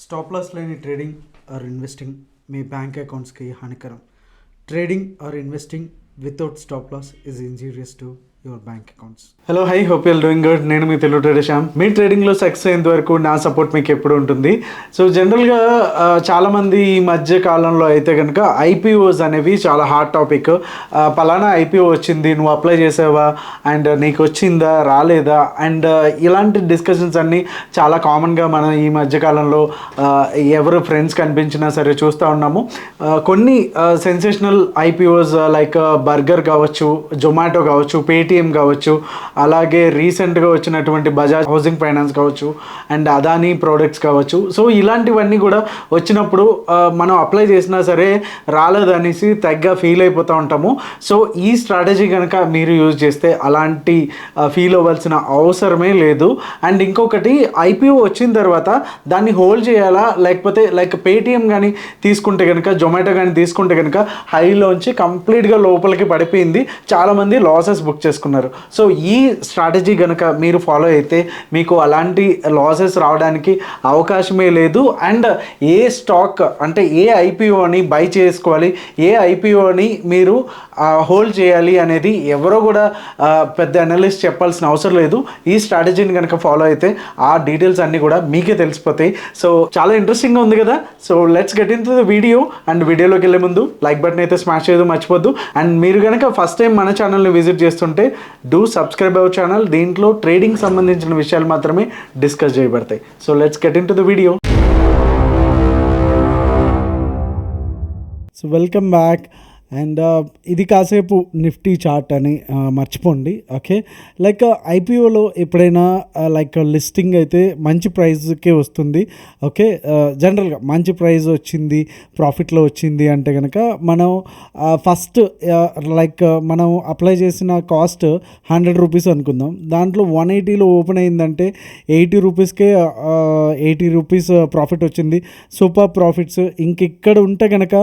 Stop loss లేని trading or investing మీ bank అకౌంట్స్కి హానికరం. Trading or investing without stop loss is injurious to your bank accounts. Hello, hi, hope you'll doing good. నేను మీ Telugu trader Shyam. మీ ట్రేడింగ్లో success అయ్యేంత వరకు నా సపోర్ట్ మీకు ఎప్పుడు ఉంటుంది. సో జనరల్గా చాలామంది ఈ మధ్య కాలంలో అయితే కనుక ఐపీఓస్ అనేవి చాలా హాట్ టాపిక్. పలానా ఐపీఓ వచ్చింది, నువ్వు అప్లై చేసావా, అండ్ నీకు వచ్చిందా రాలేదా, అండ్ ఇలాంటి డిస్కషన్స్ అన్నీ చాలా కామన్గా మనం ఈ మధ్యకాలంలో ఎవరు ఫ్రెండ్స్ కనిపించినా సరే చూస్తూ ఉన్నాము. కొన్ని సెన్సేషనల్ ఐపీఓస్ లైక్ బర్గర్ కావచ్చు, జొమాటో కావచ్చు, పేటీఎం కావచ్చు, అలాగే రీసెంట్గా వచ్చినటువంటి బజాజ్ హౌసింగ్ ఫైనాన్స్ కావచ్చు, అండ్ అదానీ ప్రోడక్ట్స్ కావచ్చు. సో ఇలాంటివన్నీ కూడా వచ్చినప్పుడు మనం అప్లై చేసినా సరే రాలేదనేసి తగ్గ ఫీల్ అయిపోతూ ఉంటాము. సో ఈ స్ట్రాటజీ కనుక మీరు యూజ్ చేస్తే అలాంటి ఫీల్ అవ్వాల్సిన అవసరమే లేదు. అండ్ ఇంకొకటి, ఐపీఓ వచ్చిన తర్వాత దాన్ని హోల్డ్ చేయాలా, లేకపోతే లైక్ పేటీఎం కానీ తీసుకుంటే కనుక, జొమాటో కానీ తీసుకుంటే కనుక హైలోంచి కంప్లీట్గా లోపలికి పడిపోయింది, చాలామంది లాసెస్ బుక్ చేసుకున్నారు. సో ఈ స్ట్రాటజీ కనుక మీరు ఫాలో అయితే మీకు అలాంటి లాసెస్ రావడానికి అవకాశమే లేదు. అండ్ ఏ స్టాక్ అంటే ఏ ఐపీఓని బై చేసుకోవాలి, ఏ ఐపీఓని మీరు హోల్డ్ చేయాలి అనేది ఎవరో కూడా పెద్ద అనలిస్ట్ చెప్పాల్సిన అవసరం లేదు. ఈ స్ట్రాటజీని కనుక ఫాలో అయితే ఆ డీటెయిల్స్ అన్నీ కూడా మీకే తెలిసిపోతాయి. సో చాలా ఇంట్రెస్టింగ్గా ఉంది కదా. So let's get in to the video. And వీడియోలోకి వెళ్ళే ముందు లైక్ బటన్ అయితే స్మాష్ చేయదు మర్చిపోద్దు. అండ్ మీరు కనుక ఫస్ట్ టైం మన ఛానల్ని విజిట్ చేస్తుంటే డూ సబ్స్క్రైబ్ అవర్ ఛానల్. దీంట్లో ట్రేడింగ్ సంబంధించిన విషయాలు మాత్రమే డిస్కస్ చేయబడతాయి. So let's get in to the video. So welcome back. And ఇది కాసేపు నిఫ్టీ చార్ట్ అని మర్చిపోండి. ఓకే, లైక్ ఐపీఓలో ఎప్పుడైనా లైక్ లిస్టింగ్ అయితే మంచి ప్రైస్కే వస్తుంది. ఓకే, జనరల్గా మంచి ప్రైస్ వచ్చింది, ప్రాఫిట్లో వచ్చింది అంటే కనుక మనం ఫస్ట్ లైక్ మనం అప్లై చేసిన కాస్ట్ 100 రూపీస్ అనుకుందాం. దాంట్లో 180లో ఓపెన్ అయిందంటే 80 రూపీస్కే 80 రూపీస్ ప్రాఫిట్ వచ్చింది. Super profits. ఇక్కడ ఉంటే కనుక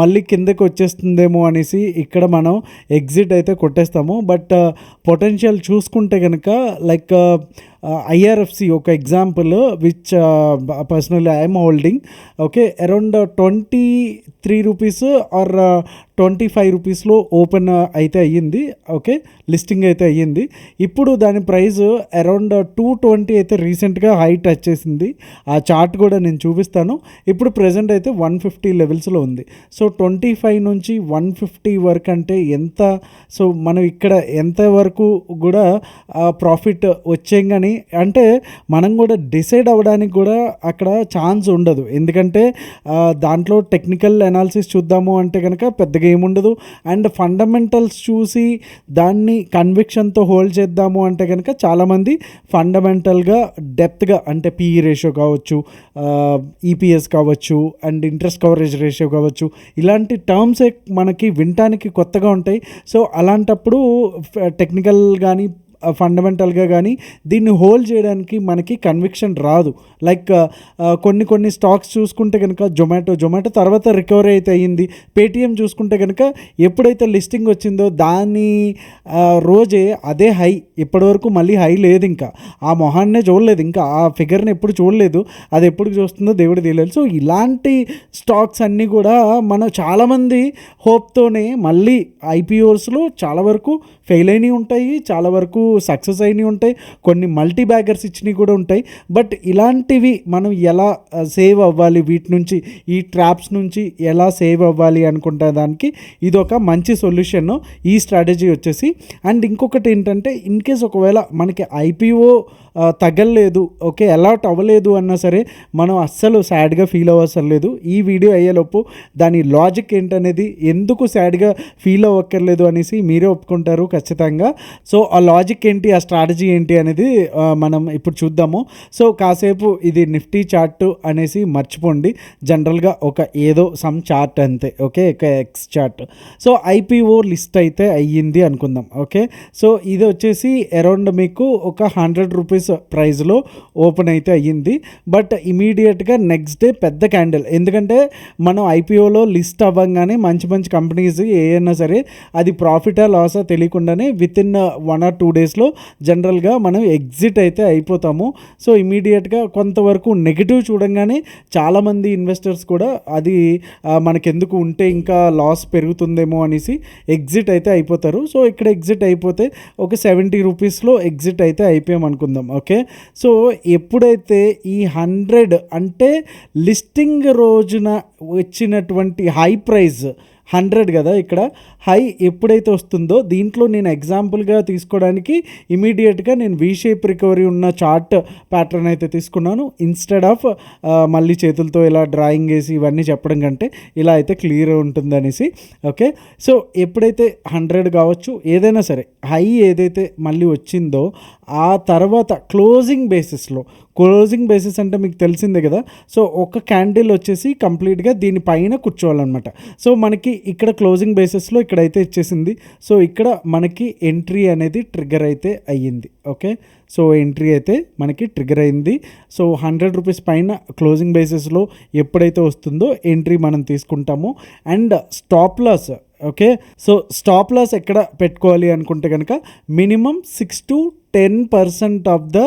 మళ్ళీ కిందకి వచ్చేస్తుందేమో అనేసి ఇక్కడ మనం ఎగ్జిట్ అయితే కొట్టేస్తాము. బట్ పొటెన్షియల్ చూసుకుంటే కనుక లైక్ ఐఆర్ఎఫ్సి ఒక example which personally I'm holding. Okay, around 23 rupees or 25 రూపీస్లో ఓపెన్ అయితే అయ్యింది. ఓకే, లిస్టింగ్ అయితే అయ్యింది. ఇప్పుడు దాని ప్రైస్ అరౌండ్ 220 అయితే రీసెంట్గా హై టచ్ చేసింది. ఆ చార్ట్ కూడా నేను చూపిస్తాను. ఇప్పుడు ప్రజెంట్ అయితే 150 లెవెల్స్లో ఉంది. సో 25 నుంచి 150 వరకు అంటే ఎంత? సో మనం ఇక్కడ ఎంత వరకు కూడా ప్రాఫిట్ వచ్చేయంగానే అంటే మనం కూడా డిసైడ్ అవ్వడానికి కూడా అక్కడ ఛాన్స్ ఉండదు. ఎందుకంటే దాంట్లో టెక్నికల్ అనాలిసిస్ చూద్దాము అంటే కనుక పెద్దగా ఏముండదు. అండ్ ఫండమెంటల్స్ చూసి దాన్ని కన్విక్షన్తో హోల్డ్ చేద్దాము అంటే కనుక చాలామంది ఫండమెంటల్గా డెప్త్గా అంటే పిఈ రేషియో కావచ్చు, ఈపీఎస్ కావచ్చు, అండ్ ఇంట్రెస్ట్ కవరేజ్ రేషియో కావచ్చు, ఇలాంటి టర్మ్స్ మనకి వినటానికి కొత్తగా ఉంటాయి. సో అలాంటప్పుడు టెక్నికల్ కానీ ఫండమెంటల్గా కానీ దీన్ని హోల్డ్ చేయడానికి మనకి కన్విక్షన్ రాదు. లైక్ కొన్ని స్టాక్స్ చూసుకుంటే కనుక జొమాటో తర్వాత రికవరీ అయితే అయ్యింది. పేటీఎం చూసుకుంటే కనుక ఎప్పుడైతే లిస్టింగ్ వచ్చిందో దాని రోజే అదే హై, ఇప్పటివరకు మళ్ళీ హై లేదు. ఇంకా ఆ మొహాన్నే చూడలేదు, ఇంకా ఆ ఫిగర్ని ఎప్పుడు చూడలేదు. అది ఎప్పుడు చూస్తుందో దేవుడు తెలియదు. సో ఇలాంటి స్టాక్స్ అన్నీ కూడా మనం చాలామంది హోప్తోనే మళ్ళీ ఐపీఓస్లో చాలా వరకు ఫెయిల్ అయినవి ఉంటాయి, చాలా వరకు సక్సెస్ అయినవి ఉంటాయి, కొన్ని మల్టీ బ్యాగర్స్ ఇచ్చినవి కూడా ఉంటాయి. బట్ ఇలాంటివి మనం ఎలా సేవ్ అవ్వాలి, వీటి నుంచి ఈ ట్రాప్స్ నుంచి ఎలా సేవ్ అవ్వాలి అనుకుంటే దానికి ఇది ఒక మంచి సొల్యూషన్ ఈ స్ట్రాటజీ వచ్చేసి. అండ్ ఇంకొకటి ఏంటంటే, ఇన్ కేస్ ఒకవేళ మనకి ఐపీఓ తగ్గలేదు, ఓకే, అలాట్ అవ్వలేదు అన్నా సరే మనం అస్సలు సాడ్గా ఫీల్ అవ్వసరం లేదు. ఈ వీడియో అయ్యేలోపు దాని లాజిక్ ఏంటనేది, ఎందుకు సాడ్గా ఫీల్ అవ్వక్కర్లేదు అనేసి మీరే ఒప్పుకుంటారు ఖచ్చితంగా. సో ఆ లాజిక్ ఏంటి, ఆ స్ట్రాటజీ ఏంటి అనేది మనం ఇప్పుడు చూద్దాము. సో కాసేపు ఇది నిఫ్టీ చార్ట్ అనేసి మర్చిపోండి, జనరల్గా ఒక ఏదో సమ్ చార్ట్ అంతే. ఓకే, ఒక X chart. So IPO list అయితే అయ్యింది అనుకుందాం. ఓకే, సో ఇది వచ్చేసి అరౌండ్ మీకు ఒక 100 రూపీస్ ప్రైస్లో ఓపెన్ అయితే అయ్యింది. బట్ ఇమీడియట్గా నెక్స్ట్ డే పెద్ద క్యాండిల్, ఎందుకంటే మనం ఐపీఓలో లిస్ట్ అవ్వగానే మంచి కంపెనీస్ ఏమైనా సరే అది ప్రాఫిటా లాసా తెలియకుండానే విత్ ఇన్ 1 or 2 days డేస్లో జనరల్గా మనం ఎగ్జిట్ అయితే అయిపోతాము. సో ఇమీడియట్గా కొంతవరకు నెగిటివ్ చూడంగానే చాలామంది ఇన్వెస్టర్స్ కూడా అది మనకెందుకు ఉంటే ఇంకా లాస్ పెరుగుతుందేమో అనేసి ఎగ్జిట్ అయితే అయిపోతారు. సో ఇక్కడ ఎగ్జిట్ అయిపోతే ఒక 70 రూపీస్లో ఎగ్జిట్ అయితే అయిపోయాం అనుకుందాం. ఓకే, సో ఎప్పుడైతే ఈ 100 అంటే లిస్టింగ్ రోజున వచ్చినటువంటి హై ప్రైస్ 100 కదా, ఇక్కడ హై ఎప్పుడైతే వస్తుందో దీంట్లో నేను ఎగ్జాంపుల్గా తీసుకోవడానికి ఇమీడియట్గా నేను వీ షేప్ రికవరీ ఉన్న చార్ట్ ప్యాటర్న్ అయితే తీసుకున్నాను. ఇన్స్టెడ్ ఆఫ్ మళ్ళీ చేతులతో ఇలా డ్రాయింగ్ వేసి ఇవన్నీ చెప్పడం కంటే ఇలా అయితే క్లియర్ ఉంటుంది అనేసి. ఓకే, సో ఎప్పుడైతే 100 కావచ్చు ఏదైనా సరే హై ఏదైతే మళ్ళీ వచ్చిందో ఆ తర్వాత క్లోజింగ్ బేసిస్ అంటే మీకు తెలిసిందే కదా. సో ఒక క్యాండిల్ వచ్చేసి కంప్లీట్గా దీనిపైన కూర్చోవాలన్నమాట. సో మనకి ఇక్కడ క్లోజింగ్ బేసిస్లో ఇక్కడైతే ఇచ్చేసింది. సో ఇక్కడ మనకి ఎంట్రీ అనేది ట్రిగ్గర్ అయితే అయ్యింది. ఓకే, సో ఎంట్రీ అయితే మనకి ట్రిగ్గర్ అయింది. సో 100 రూపీస్ పైన క్లోజింగ్ బేసిస్లో ఎప్పుడైతే వస్తుందో ఎంట్రీ మనం తీసుకుంటాము. And stop loss, okay, so stop loss ఎక్కడ పెట్టుకోవాలి అనుకుంటే కనుక minimum 6 to 10% off the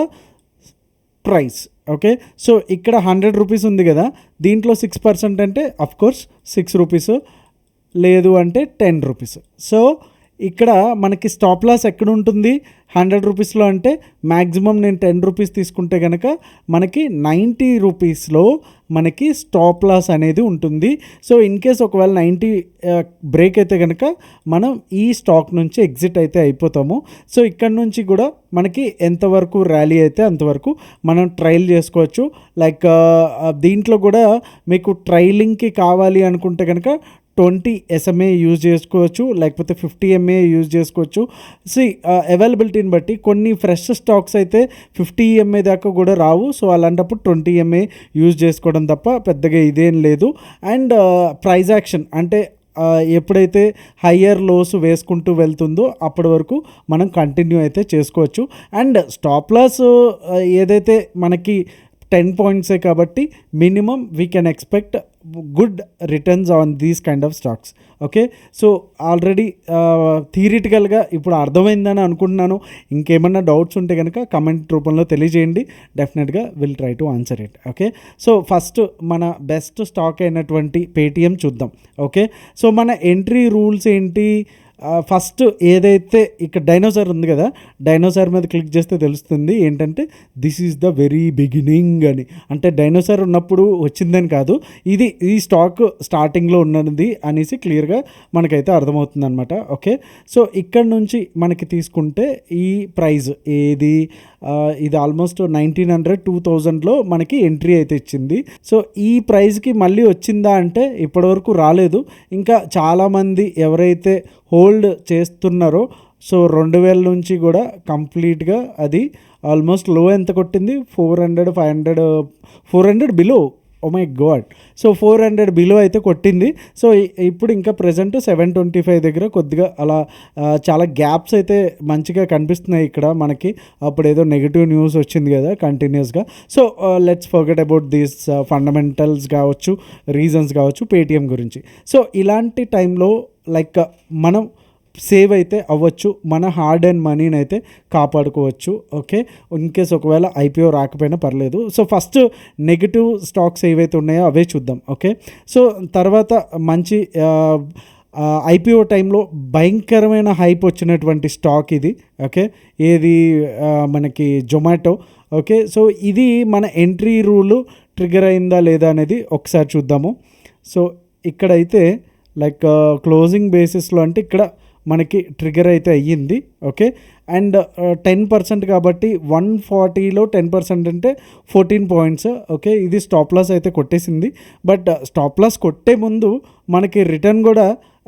price. Okay, so ఇక్కడ 100 రూపీస్ ఉంది కదా, దీంట్లో 6% అంటే అఫ్కోర్స్ 6 రూపీస్, లేదు అంటే 10 రూపీస్. సో ఇక్కడ మనకి స్టాప్ లాస్ ఎక్కడ ఉంటుంది 100 రూపీస్లో అంటే మ్యాక్సిమం నేను 10 రూపీస్ తీసుకుంటే కనుక మనకి 90 రూపీస్లో మనకి స్టాప్ లాస్ అనేది ఉంటుంది. సో ఇన్ కేస్ ఒకవేళ 90 బ్రేక్ అయితే కనుక మనం ఈ స్టాక్ నుంచి ఎగ్జిట్ అయితే అయిపోతాము. సో ఇక్కడ నుంచి కూడా మనకి ఎంతవరకు ర్యాలీ అయితే అంతవరకు మనం ట్రయల్ చేసుకోవచ్చు. లైక్ దీంట్లో కూడా మీకు ట్రైలింగ్కి కావాలి అనుకుంటే కనుక 20 SMA యూజ్ చేసుకోవచ్చు, లేకపోతే 50 MA యూజ్ చేసుకోవచ్చు. సి అవైలబిలిటీని బట్టి కొన్ని ఫ్రెష్ స్టాక్స్ అయితే 50 MA దాకా కూడా రావు. సో అలాంటప్పుడు 20 MA యూజ్ చేసుకోవడం తప్ప పెద్దగా ఇదేం లేదు. అండ్ ప్రైజ్ యాక్షన్ అంటే ఎప్పుడైతే హయ్యర్ లోస్ వేసుకుంటూ వెళ్తుందో అప్పటి వరకు మనం కంటిన్యూ అయితే చేసుకోవచ్చు. అండ్ స్టాప్ లాస్ ఏదైతే మనకి 10 పాయింట్సే కాబట్టి minimum we can expect good returns on these kind of stocks. Okay, so already థియరిటికల్గా ఇప్పుడు అర్థమైందని అనుకుంటున్నాను. ఇంకేమన్నా డౌట్స్ ఉంటే కనుక కమెంట్ రూపంలో తెలియజేయండి. డెఫినెట్గా will try to answer it. Okay, so first మన బెస్ట్ స్టాక్ అయినటువంటి పేటిఎం చూద్దాం. ఓకే, సో మన ఎంట్రీ రూల్స్ ఏంటి? ఫస్ట్ ఏదైతే ఇక్కడ డైనోసార్ ఉంది కదా, డైనోసార్ మీద క్లిక్ చేస్తే తెలుస్తుంది ఏంటంటే this is the very beginning అని. అంటే డైనోసార్ ఉన్నప్పుడు వచ్చిందని కాదు, ఇది ఈ స్టాక్ స్టార్టింగ్లో ఉన్నది అనేసి క్లియర్గా మనకైతే అర్థమవుతుంది అనమాట. ఓకే, సో ఇక్కడ నుంచి మనకి తీసుకుంటే ఈ ప్రైజ్ ఏది ఇది ఆల్మోస్ట్ 1900-2000లో మనకి ఎంట్రీ అయితే ఇచ్చింది. సో ఈ ప్రైజ్కి మళ్ళీ వచ్చిందా అంటే ఇప్పటివరకు రాలేదు. ఇంకా చాలామంది ఎవరైతే హోల్డ్ చేస్తున్నారో సో 2000 నుంచి కూడా కంప్లీట్గా అది ఆల్మోస్ట్ లో ఎంత కొట్టింది 400 below. Oh my god, so 400 below అయితే కొట్టింది. సో ఇప్పుడు ఇంకా ప్రజెంట్ 725 దగ్గర కొద్దిగా అలా చాలా గ్యాప్స్ అయితే మంచిగా కనిపిస్తున్నాయి ఇక్కడ మనకి. అప్పుడు ఏదో నెగిటివ్ న్యూస్ వచ్చింది కదా కంటిన్యూస్గా. So let's forget about these fundamentals కావచ్చు, రీజన్స్ కావచ్చు పేటిఎం గురించి. సో ఇలాంటి టైంలో లైక్ మనం సేవ్ అయితే అవ్వచ్చు, మన హార్డ్ అండ్ మనీని అయితే కాపాడుకోవచ్చు. ఓకే, ఇన్ కేస్ ఒకవేళ ఐపీఓ రాకపోయినా పర్లేదు. సో ఫస్ట్ నెగిటివ్ స్టాక్స్ ఏవైతే ఉన్నాయో అవే చూద్దాం. ఓకే, సో తర్వాత మంచి ఐపీఓ టైంలో భయంకరమైన హైప్ వచ్చినటువంటి స్టాక్ ఇది. ఓకే, ఏది మనకి జొమాటో. ఓకే, సో ఇది మన ఎంట్రీ రూలు ట్రిగర్ అయిందా లేదా అనేది ఒకసారి చూద్దాము. సో ఇక్కడైతే లైక్ క్లోజింగ్ బేసిస్లో అంటే ఇక్కడ మనకి ట్రిగర్ అయితే అయ్యింది. ఓకే, అండ్ 10% కాబట్టి 140లో 10% అంటే 14 పాయింట్స్. ఓకే, ఇది స్టాప్ లాస్ అయితే కొట్టేసింది. బట్ స్టాప్ లాస్ కొట్టే ముందు మనకి రిటర్న్ కూడా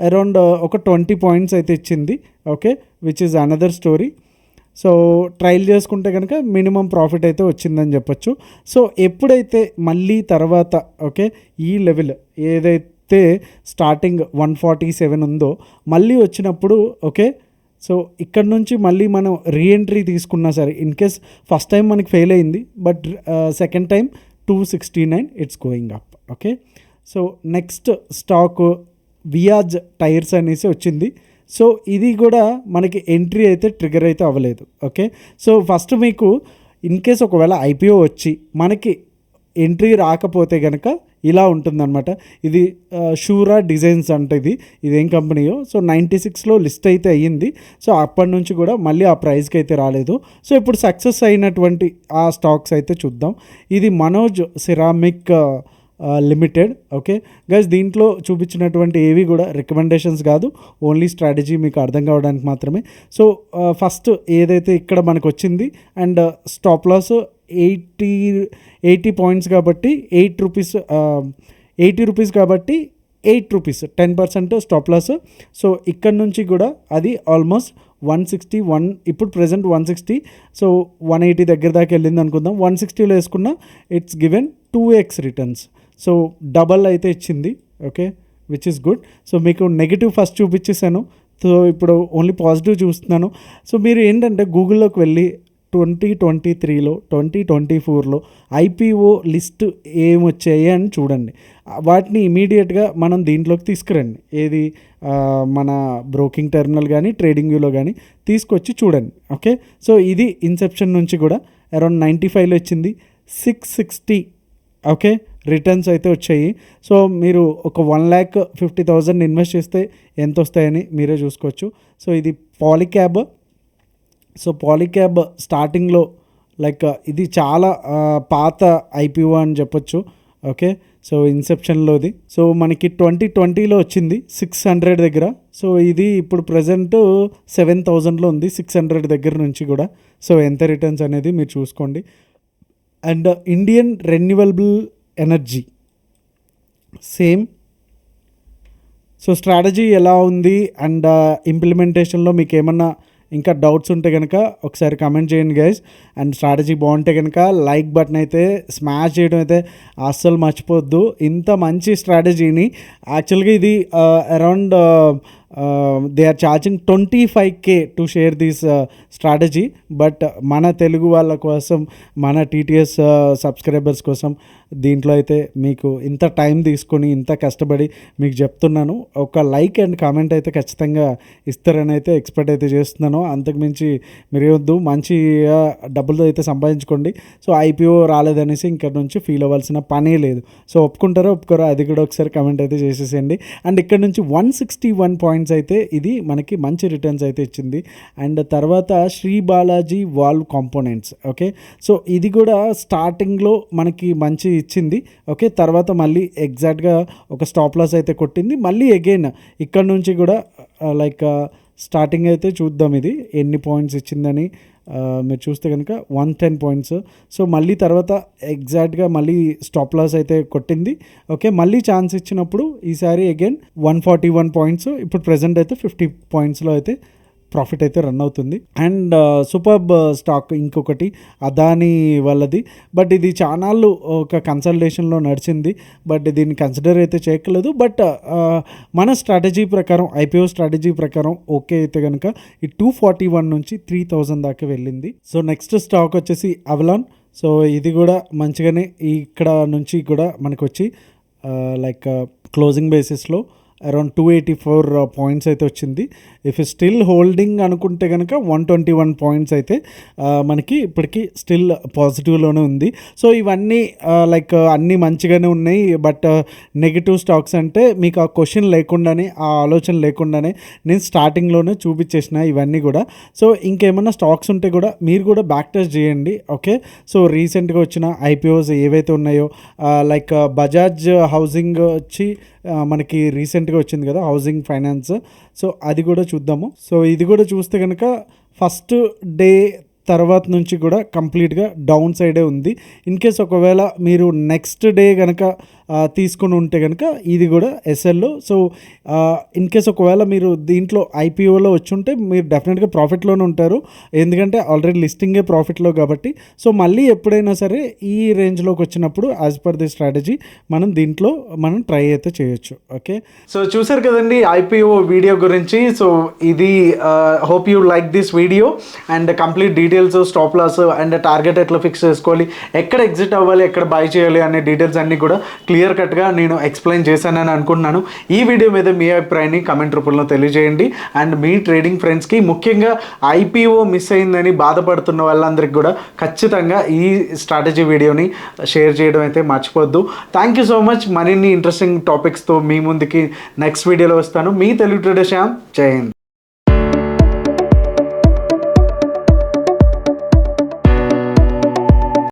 అరౌండ్ ఒక 20 పాయింట్స్ అయితే ఇచ్చింది. Okay, which is another story. So trial చేసుకుంటే కనుక మినిమం ప్రాఫిట్ అయితే వచ్చిందని చెప్పొచ్చు. సో ఎప్పుడైతే మళ్ళీ తర్వాత ఓకే ఈ లెవెల్ ఏదైతే స్టార్టింగ్ 147 ఉందో మళ్ళీ వచ్చినప్పుడు ఓకే, సో ఇక్కడ నుంచి మళ్ళీ మనం రీఎంట్రీ తీసుకున్నా సరే ఇన్ కేస్ ఫస్ట్ టైం మనకి ఫెయిల్ అయింది, but second time 269 it's going up. Okay, so next stock వియాజ్ టైర్స్ అనేసి వచ్చింది. సో ఇది కూడా మనకి ఎంట్రీ అయితే ట్రిగర్ అయితే అవ్వలేదు. ఓకే, సో ఫస్ట్ మీకు ఇన్ కేస్ ఒకవేళ ఐపీఓ వచ్చి మనకి ఎంట్రీ రాకపోతే కనుక ఇలా ఉంటుందన్నమాట. ఇది షూరా డిజైన్స్ అంటే ఇదేం కంపెనీయో. సో 96లో లిస్ట్ అయితే అయ్యింది. సో అప్పటి నుంచి కూడా మళ్ళీ ఆ ప్రైస్కి అయితే రాలేదు. సో ఇప్పుడు సక్సెస్ అయినటువంటి ఆ స్టాక్స్ అయితే చూద్దాం. ఇది Manoj ceramic limited. Okay guys, దీంట్లో చూపించినటువంటి ఏవి కూడా రికమెండేషన్స్ కాదు, ఓన్లీ స్ట్రాటజీ మీకు అర్థం కావడానికి మాత్రమే. సో ఫస్ట్ ఏదైతే ఇక్కడ మనకు వచ్చింది అండ్ స్టాప్ లాస్ 80 పాయింట్స్ కాబట్టి 8 రూపీస్, 80 రూపీస్ కాబట్టి 8 రూపీస్, 10% స్టాప్ లాస్. సో ఇక్కడ నుంచి కూడా అది ఆల్మోస్ట్ 161, ఇప్పుడు ప్రజెంట్ 160, సో 180 దగ్గర దాకా వెళ్ళింది అనుకుందాం. 160లో వేసుకున్న it's given 2x returns. So double అయితే ఇచ్చింది. Okay, which is good. So మీకు నెగిటివ్ ఫస్ట్ చూపించేసాను, సో ఇప్పుడు ఓన్లీ పాజిటివ్ చూస్తున్నాను. సో మీరు ఏంటంటే గూగుల్లోకి వెళ్ళి 2023లో 2024లో ఐపీఓ లిస్ట్ ఏమొచ్చాయి అని చూడండి. వాటిని ఇమీడియట్గా మనం దీంట్లోకి తీసుకురండి. ఏది మన బ్రోకింగ్ టెర్మినల్ కానీ ట్రేడింగ్ వ్యూలో కానీ తీసుకొచ్చి చూడండి. ఓకే, సో ఇది ఇన్సెప్షన్ నుంచి కూడా అరౌండ్ 95లో ఇచ్చింది, 660 ఓకే రిటర్న్స్ అయితే వచ్చాయి. సో మీరు ఒక 1,50,000 ఇన్వెస్ట్ చేస్తే ఎంత వస్తాయని మీరే చూసుకోవచ్చు. సో ఇది పాలిక్యాబ్. సో పాలిక్యాబ్ స్టార్టింగ్లో లైక్ ఇది చాలా పాత ఐపీఓ అని చెప్పొచ్చు. Okay, so ఇన్సెప్షన్లోది. సో మనకి 2020లో వచ్చింది 600 దగ్గర. సో ఇది ఇప్పుడు ప్రజెంట్ 7,000లో ఉంది, 600 దగ్గర నుంచి కూడా. సో ఎంత రిటర్న్స్ అనేది మీరు చూసుకోండి. And Indian renewable energy same. So strategy ఎలా ఉంది అండ్ ఇంప్లిమెంటేషన్లో మీకు ఏమన్నా ఇంకా డౌట్స్ ఉంటే కనుక ఒకసారి కమెంట్ చేయండి గైస్. అండ్ స్ట్రాటజీ బాగుంటే కనుక లైక్ బటన్ అయితే స్మాష్ చేయడం అయితే అస్సలు మర్చిపోద్దు. ఇంత మంచి స్ట్రాటజీని యాక్చువల్గా ఇది around they are charging 25K to share this strategy. But మన తెలుగు వాళ్ళ కోసం, మన టీటీఎస్ సబ్స్క్రైబర్స్ కోసం దీంట్లో అయితే మీకు ఇంత టైం తీసుకొని ఇంత కష్టపడి మీకు చెప్తున్నాను. ఒక లైక్ అండ్ కామెంట్ అయితే ఖచ్చితంగా ఇస్తారని అయితే ఎక్స్పెక్ట్ అయితే చేస్తున్నాను. అంతకుమించి మీరు వద్దు, మంచిగా డబ్బులు అయితే సంపాదించుకోండి. సో ఐపీఓ రాలేదనేసి ఇక్కడ నుంచి ఫీల్ అవ్వాల్సిన పనే లేదు. సో ఒప్పుకుంటారో ఒప్పుకోరో అది కూడా ఒకసారి కామెంట్ అయితే చేసేసేయండి. అండ్ ఇక్కడ నుంచి 161 పాయింట్స్ అయితే ఇది మనకి మంచి రిటర్న్స్ అయితే ఇచ్చింది. అండ్ తర్వాత Shri Balaji valve components. Okay, so ఇది కూడా స్టార్టింగ్లో మనకి మంచి ఇచ్చింది. ఓకే, తర్వాత మళ్ళీ ఎగ్జాక్ట్గా ఒక స్టాప్ లాస్ అయితే కొట్టింది. మళ్ళీ అగైన్ ఇక్కడ నుంచి కూడా లైక్ స్టార్టింగ్ అయితే చూద్దాం ఇది ఎన్ని పాయింట్స్ ఇచ్చిందని. మీరు చూస్తే కనుక 110 పాయింట్స్. సో మళ్ళీ తర్వాత ఎగ్జాక్ట్గా మళ్ళీ స్టాప్ లాస్ అయితే కొట్టింది. ఓకే, మళ్ళీ ఛాన్స్ ఇచ్చినప్పుడు ఈసారి అగైన్ 141 పాయింట్స్. ఇప్పుడు ప్రజెంట్ అయితే 50 పాయింట్స్లో అయితే ప్రాఫిట్ అయితే రన్ అవుతుంది. అండ్ సూపర్బ్ స్టాక్ ఇంకొకటి అదానీ వాళ్ళది. బట్ ఇది చానాళ్ళు ఒక కన్సల్టేషన్లో నడిచింది, బట్ దీన్ని కన్సిడర్ అయితే చేయట్లేదు. బట్ మన స్ట్రాటజీ ప్రకారం, ఐపీఓ స్ట్రాటజీ ప్రకారం ఓకే అయితే కనుక ఈ 241 నుంచి 3,000 దాకా వెళ్ళింది. సో నెక్స్ట్ స్టాక్ వచ్చేసి అవలాన్. సో ఇది కూడా మంచిగానే ఇక్కడ నుంచి కూడా మనకు వచ్చి లైక్ క్లోజింగ్ బేసిస్లో అరౌండ్ 284 పాయింట్స్ అయితే వచ్చింది. ఇఫ్ స్టిల్ హోల్డింగ్ అనుకుంటే కనుక 121 పాయింట్స్ అయితే మనకి ఇప్పటికీ స్టిల్ పాజిటివ్లోనే ఉంది. సో ఇవన్నీ లైక్ అన్నీ మంచిగానే ఉన్నాయి. బట్ నెగిటివ్ స్టాక్స్ అంటే మీకు ఆ క్వశ్చన్ లేకుండానే, ఆ ఆలోచన లేకుండానే నేను స్టార్టింగ్లోనే చూపించేసిన ఇవన్నీ కూడా. సో ఇంకేమన్నా స్టాక్స్ ఉంటే కూడా మీరు కూడా బ్యాక్ టెస్ట్ చేయండి. ఓకే, సో రీసెంట్గా వచ్చిన ఐపీఓస్ ఏవైతే ఉన్నాయో లైక్ బజాజ్ హౌసింగ్ వచ్చి మనకి రీసెంట్గా వచ్చింది కదా, హౌసింగ్ ఫైనాన్స్. సో అది కూడా చూద్దాము. సో ఇది కూడా చూస్తే కనుక ఫస్ట్ డే తర్వాత నుంచి కూడా కంప్లీట్గా డౌన్ సైడే ఉంది. ఇన్ కేస్ ఒకవేళ మీరు నెక్స్ట్ డే కనుక తీసుకుని ఉంటే కనుక ఇది కూడా ఎస్ఎల్లో. సో ఇన్ కేస్ ఒకవేళ మీరు దీంట్లో ఐపీఓలో వచ్చి ఉంటే మీరు డెఫినెట్గా ప్రాఫిట్లోనే ఉంటారు, ఎందుకంటే ఆల్రెడీ లిస్టింగే ప్రాఫిట్లో కాబట్టి. సో మళ్ళీ ఎప్పుడైనా సరే ఈ రేంజ్లోకి వచ్చినప్పుడు యాజ్ పర్ ది స్ట్రాటజీ దీంట్లో మనం ట్రై అయితే చేయొచ్చు. ఓకే, సో చూసారు కదండి ఐపీఓ వీడియో గురించి. సో ఇది hope you like this video and complete details, stop loss and target ఎట్లా ఫిక్స్ చేసుకోవాలి, ఎక్కడ ఎగ్జిట్ అవ్వాలి, ఎక్కడ బై చేయాలి అనే డీటెయిల్స్ అన్నీ కూడా క్లియర్ కట్గా నేను ఎక్స్ప్లెయిన్ చేశానని అనుకుంటున్నాను. ఈ వీడియో మీద మీ అభిప్రాయాన్ని కమెంట్ రూపంలో తెలియజేయండి. అండ్ మీ ట్రేడింగ్ ఫ్రెండ్స్కి, ముఖ్యంగా ఐపీఓ మిస్ అయిందని బాధపడుతున్న వాళ్ళందరికీ కూడా ఖచ్చితంగా ఈ స్ట్రాటజీ వీడియోని షేర్ చేయడం అయితే మర్చిపోద్దు. Thank you so much. మరిన్ని ఇంట్రెస్టింగ్ టాపిక్స్తో మీ ముందుకి నెక్స్ట్ వీడియోలో వస్తాను. మీ తెలుగు ట్రేడర్ శ్యామ్. జై హింద్.